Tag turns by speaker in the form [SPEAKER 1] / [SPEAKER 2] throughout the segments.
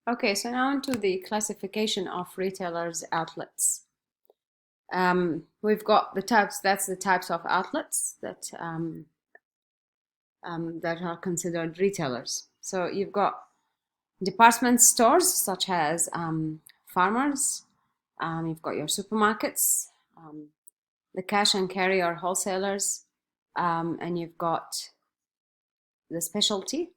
[SPEAKER 1] Okay, so now into the classification of retailers' outlets. We've got the types, that's the types of outlets that are considered retailers. So you've got department stores such as farmers, you've got your supermarkets, the cash and carry or wholesalers, and you've got the specialty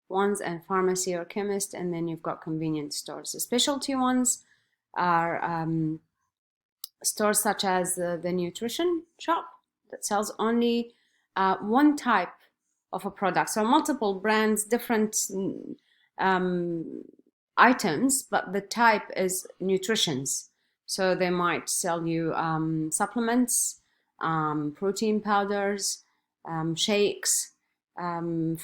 [SPEAKER 1] ones and pharmacy or chemist, and then you've got convenience stores. The specialty ones are stores such as the nutrition shop that sells only one type of a product. So multiple brands, different items, but the type is nutritions. So they might sell you supplements, protein powders, shakes to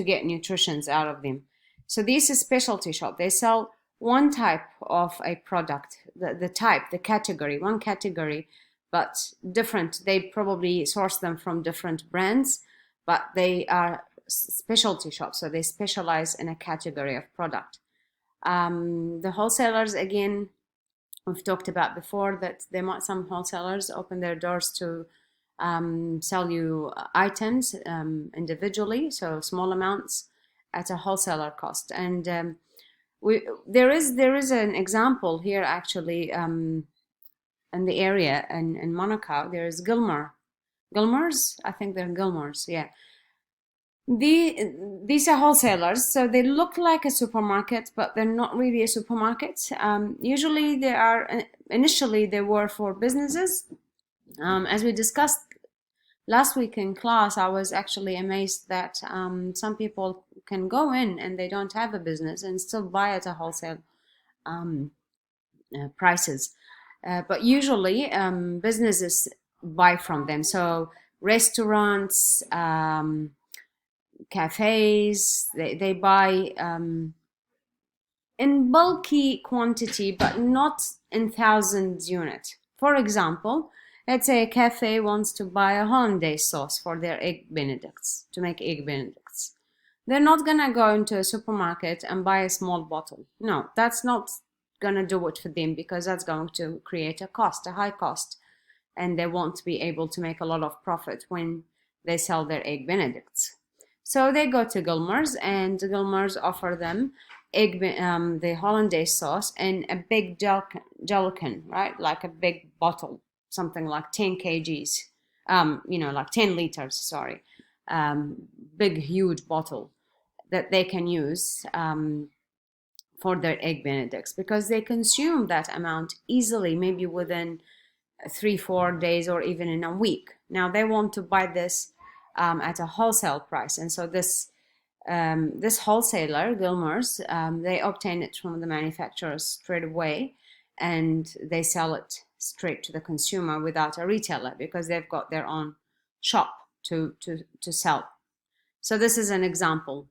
[SPEAKER 1] get nutritions out of them. So this is specialty shop. They sell one type of a product, the type, the category, one category, but different. They probably source them from different brands, but they are specialty shops, so they specialize in a category of product. The wholesalers, again, we've talked about before that some wholesalers open their doors to sell you items individually, so small amounts at a wholesaler cost. And there is an example here actually in the area in Monaco. There is Gilmore's. I think they're Gilmore's. Yeah. These are wholesalers, so they look like a supermarket, but they're not really a supermarket. Usually, initially they were for businesses. As we discussed last week in class, I was actually amazed that some people can go in and they don't have a business and still buy at a wholesale prices. But usually businesses buy from them. So restaurants, cafes, they buy in bulky quantity, but not in thousands units. For example, let's say a cafe wants to buy a hollandaise sauce for their egg benedicts, to make egg benedicts. They're not gonna go into a supermarket and buy a small bottle. No, that's not gonna do it for them, because that's going to create a high cost, and they won't be able to make a lot of profit when they sell their egg benedicts. So they go to Gilmore's, and Gilmore's offer them the hollandaise sauce in a big gelatin, right? Like a big bottle, something like 10 kgs, like 10 liters, sorry. Big, huge bottle that they can use for their egg benedicts, because they consume that amount easily, maybe within 3-4 days or even in a week. Now they want to buy this at a wholesale price, and so this wholesaler, Gilmore's, they obtain it from the manufacturers straight away, and they sell it straight to the consumer without a retailer, because they've got their own shop to sell. So this is an example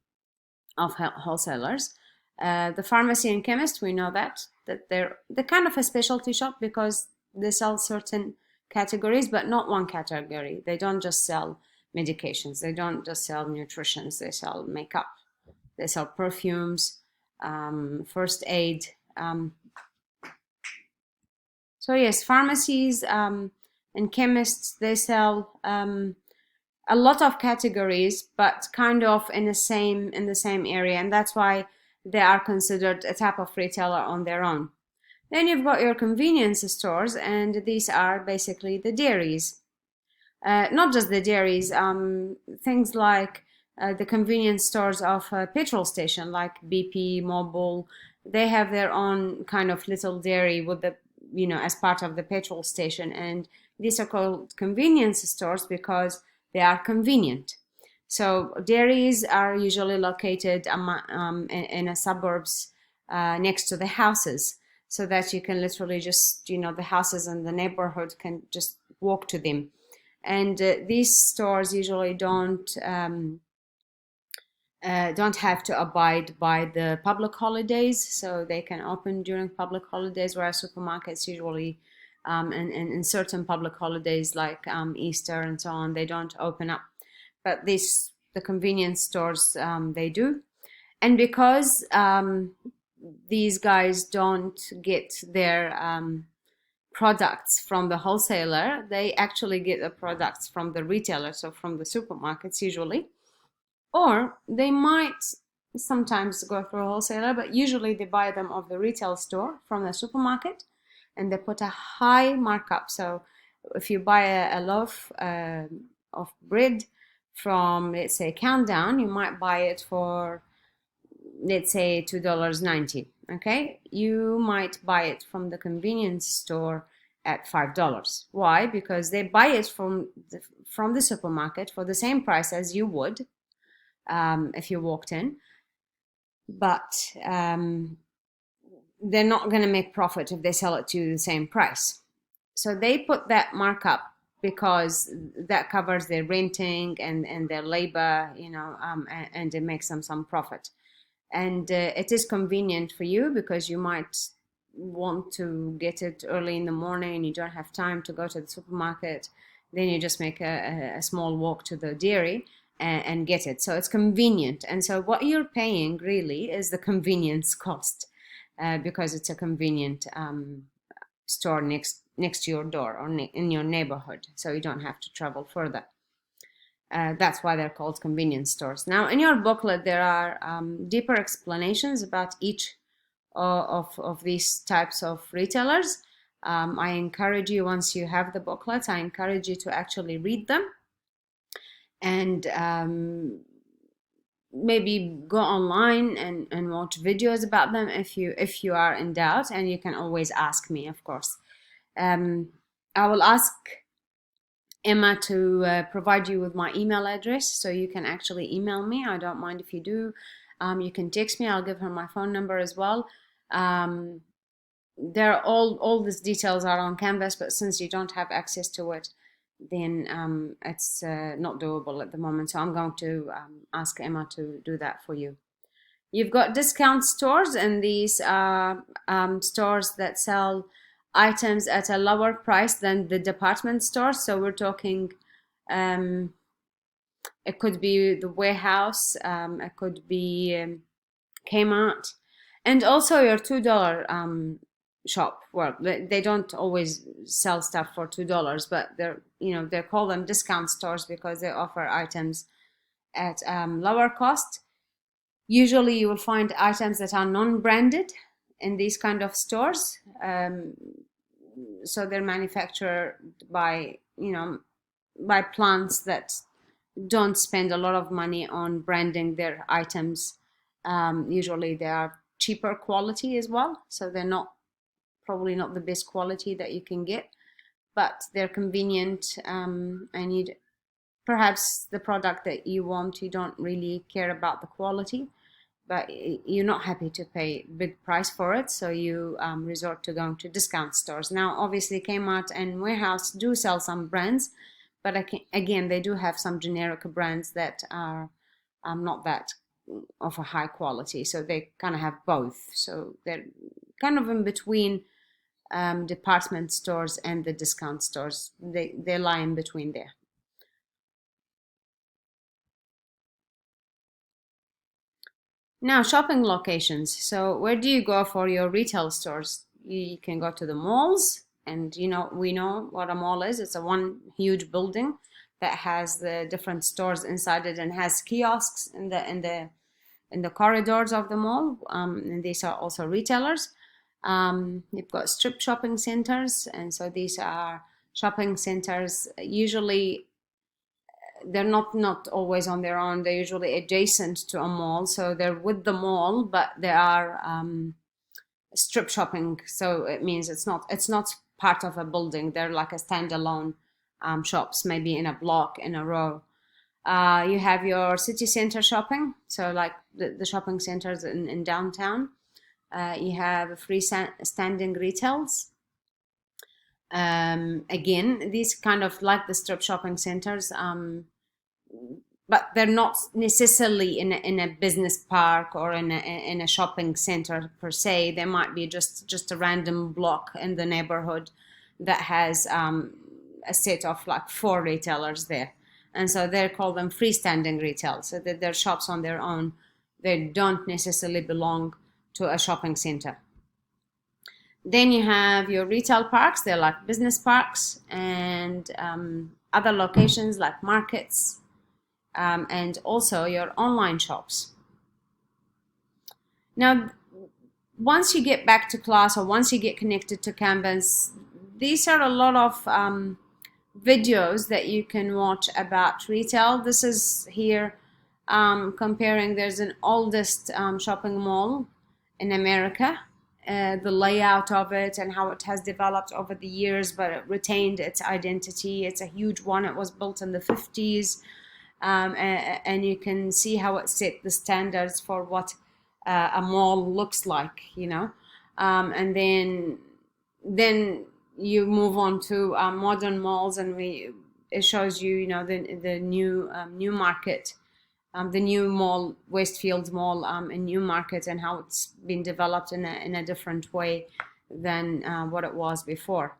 [SPEAKER 1] of wholesalers. The pharmacy and chemist, we know that they're kind of a specialty shop, because they sell certain categories, but not one category. They don't just sell medications. They don't just sell nutritions. They sell makeup. They sell perfumes, first aid. So yes, pharmacies and chemists, they sell a lot of categories, but kind of in the same area, and that's why they are considered a type of retailer on their own. Then you've got your convenience stores, and these are basically the dairies. Not just the dairies, things like the convenience stores of a petrol station, like BP, Mobil. They have their own kind of little dairy with as part of the petrol station, and these are called convenience stores because they are convenient. So dairies are usually located in a suburbs next to the houses, so that you can literally just, the houses in the neighborhood can just walk to them. And these stores usually don't have to abide by the public holidays, so they can open during public holidays, whereas supermarkets usually in certain public holidays like Easter and so on, they don't open up. But the convenience stores, they do. And because these guys don't get their products from the wholesaler, they actually get the products from the retailer, so from the supermarkets usually, or they might sometimes go through a wholesaler, but usually they buy them off the retail store from the supermarket, and they put a high markup. So if you buy a loaf of bread from, let's say, Countdown, you might buy it for, let's say, $2.90. Okay, you might buy it from the convenience store at $5. Why? Because they buy it from the supermarket for the same price as you would if you walked in, but they're not going to make profit if they sell it to you the same price. So they put that markup because that covers their renting and their labor, and it makes them some profit. And it is convenient for you because you might want to get it early in the morning and you don't have time to go to the supermarket. Then you just make a small walk to the dairy and get it. So it's convenient. And so what you're paying really is the convenience cost because it's a convenient store next to your door or in your neighborhood. So you don't have to travel further. That's why they're called convenience stores. Now, in your booklet, there are deeper explanations about each of these types of retailers. I encourage you, once you have the booklet, I encourage you to actually read them and maybe go online and watch videos about them if you are in doubt, and you can always ask me, of course. I will ask Emma to provide you with my email address so you can actually email me. I don't mind if you do. You can text me. I'll give her my phone number as well. There all these details are on Canvas, but since you don't have access to it, then it's not doable at the moment. So I'm going to ask Emma to do that for you. You've got discount stores, and these are stores that sell items at a lower price than the department store. So we're talking, it could be the warehouse, it could be Kmart, and also your $2 shop. Well, they don't always sell stuff for $2, but they call them discount stores because they offer items at lower cost. Usually you will find items that are non-branded in these kind of stores. So they're manufactured by plants that don't spend a lot of money on branding their items. Usually they are cheaper quality as well, so they're probably not the best quality that you can get, but they're convenient, and perhaps the product that you want, you don't really care about the quality, but you're not happy to pay big price for it, so you resort to going to discount stores. Now, obviously, Kmart and Warehouse do sell some brands, but again, they do have some generic brands that are not that of a high quality, so they kind of have both. So they're kind of in between department stores and the discount stores. They lie in between there. Now, shopping locations. So where do you go for your retail stores? You can go to the malls, and we know what a mall is. It's a one huge building that has the different stores inside it and has kiosks in the corridors of the mall. And these are also retailers. You've got strip shopping centers, and so these are shopping centers. Usually they're not always on their own. They're usually adjacent to a mall, so they're with the mall, but they are strip shopping. So it means it's not part of a building. They're like a standalone shops, maybe in a block, in a row. You have your city center shopping, so like the shopping centers in downtown. You have freestanding retails. Again, these kind of like the strip shopping centers, but they're not necessarily in a business park or in a shopping center per se. They might be just a random block in the neighborhood that has a set of like 4 retailers there, and so they call them freestanding retail. So that they're shops on their own. They don't necessarily belong to a shopping center. Then you have your retail parks. They're like business parks, and other locations like markets, and also your online shops. Now, once you get back to class or once you get connected to Canvas, these are a lot of videos that you can watch about retail. This is here comparing. There's an oldest shopping mall in America, the layout of it and how it has developed over the years, but it retained its identity. It's a huge one. It was built in the 50s, and you can see how it set the standards for what a mall looks like, you know. And then you move on to modern malls, and it shows you, you know, the new market, the new mall, Westfield Mall in Newmarket, and how it's been developed in a different way than what it was before.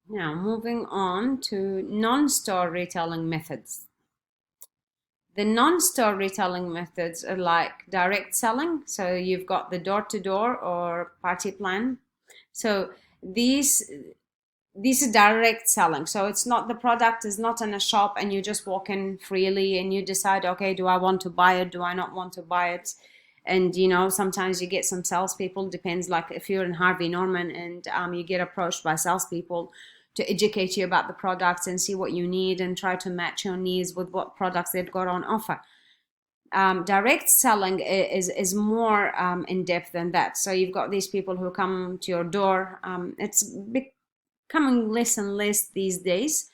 [SPEAKER 1] Now, moving on to non-store retailing methods. The non-store retailing methods are like direct selling. So you've got the door-to-door or party plan. So these is direct selling. So it's not, the product is not in a shop and you just walk in freely and you decide, okay, do I want to buy it? Do I not want to buy it? And, you know, sometimes you get some salespeople, depends, like if you're in Harvey Norman and you get approached by salespeople to educate you about the products and see what you need and try to match your needs with what products they've got on offer. Direct selling is more in depth than that. So you've got these people who come to your door. It's becoming less and less these days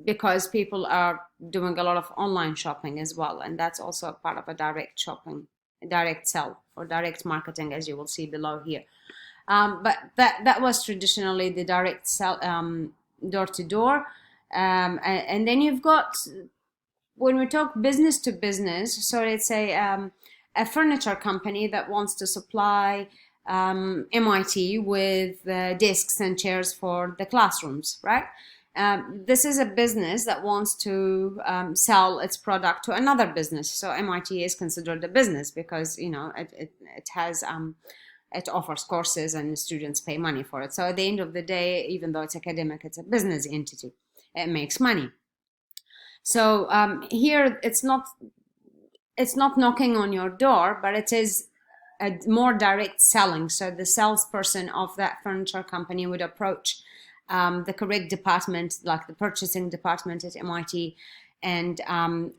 [SPEAKER 1] because people are doing a lot of online shopping as well, and that's also a part of a direct shopping, direct sell, or direct marketing, as you will see below here. But that was traditionally the direct sell, door to door, and then you've got, when we talk business to business, so let's say a furniture company that wants to supply MIT with desks and chairs for the classrooms, right? This is a business that wants to sell its product to another business. So MIT is considered a business because, you know, it has it offers courses and students pay money for it. So at the end of the day, even though it's academic, it's a business entity. It makes money. So here it's not knocking on your door, but it is a more direct selling. So the salesperson of that furniture company would approach the correct department, like the purchasing department at MIT, and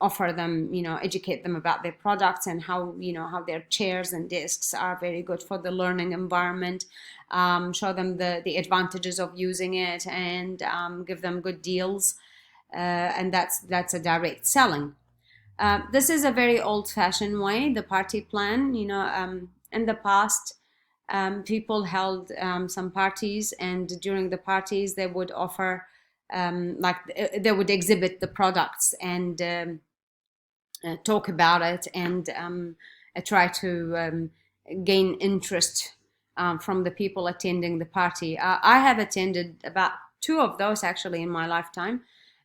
[SPEAKER 1] offer them, you know, educate them about their products and how, you know, how their chairs and desks are very good for the learning environment, show them the advantages of using it, and give them good deals, and that's a direct selling. This is a very old-fashioned way, the party plan. You know, in the past, people held some parties, and during the parties they would offer, like they would exhibit the products and talk about it, and try to gain interest from the people attending the party. I have attended about 2 of those actually in my lifetime.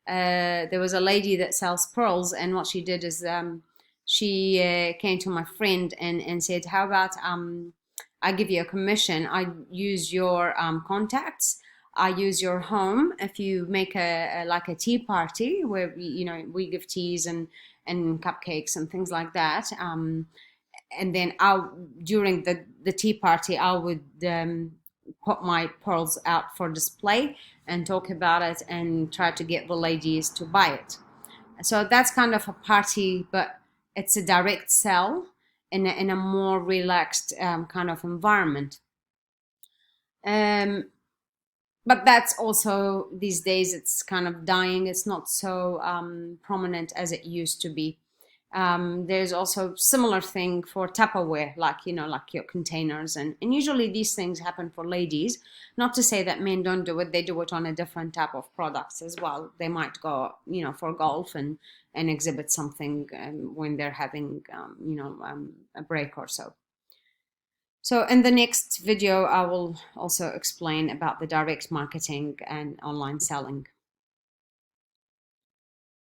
[SPEAKER 1] There was a lady that sells pearls, and what she did is she came to my friend and said, how about I give you a commission, I use your contacts, I use your home. If you make like a tea party where we give teas and cupcakes and things like that, and then during the tea party I would put my pearls out for display and talk about it and try to get the ladies to buy it. So that's kind of a party, but it's a direct sell in a more relaxed kind of environment. But that's also, these days, it's kind of dying. It's not so prominent as it used to be. There's also similar thing for Tupperware, like, like your containers. And usually these things happen for ladies. Not to say that men don't do it. They do it on a different type of products as well. They might go, for golf and exhibit something when they're having, a break or so. So in the next video, I will also explain about the direct marketing and online selling.